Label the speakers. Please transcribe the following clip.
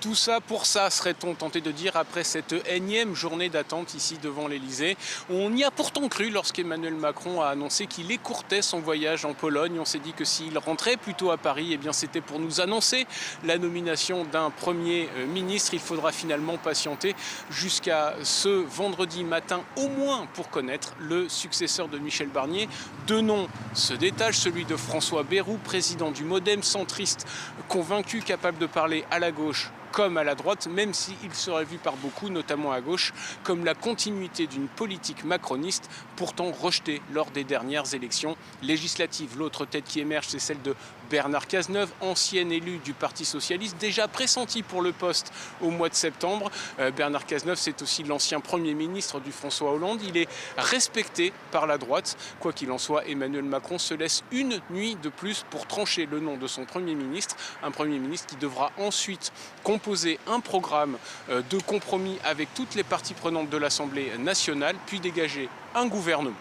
Speaker 1: Tout ça pour ça, serait-on tenté de dire après cette énième journée d'attente ici devant l'Elysée. On y a pourtant cru lorsqu'Emmanuel Macron a annoncé qu'il écourtait son voyage en Pologne. On s'est dit que s'il rentrait plutôt à Paris, eh bien c'était pour nous annoncer la nomination d'un Premier ministre. Il faudra finalement patienter jusqu'à ce vendredi matin au moins pour connaître le successeur de Michel Barnier. Deux noms se détachent, celui de François Bayrou, président du MoDem, centriste, convaincu, capable de parler à la gauche comme à la droite, même s'il serait vu par beaucoup, notamment à gauche, comme la continuité d'une politique macroniste, pourtant rejetée lors des dernières élections législatives. L'autre tête qui émerge, c'est celle de Bernard Cazeneuve, ancien élu du Parti socialiste, déjà pressenti pour le poste au mois de septembre. Bernard Cazeneuve, c'est aussi l'ancien Premier ministre du François Hollande. Il est respecté par la droite. Quoi qu'il en soit, Emmanuel Macron se laisse une nuit de plus pour trancher le nom de son Premier ministre. Un Premier ministre qui devra ensuite composer un programme de compromis avec toutes les parties prenantes de l'Assemblée nationale, puis dégager un gouvernement.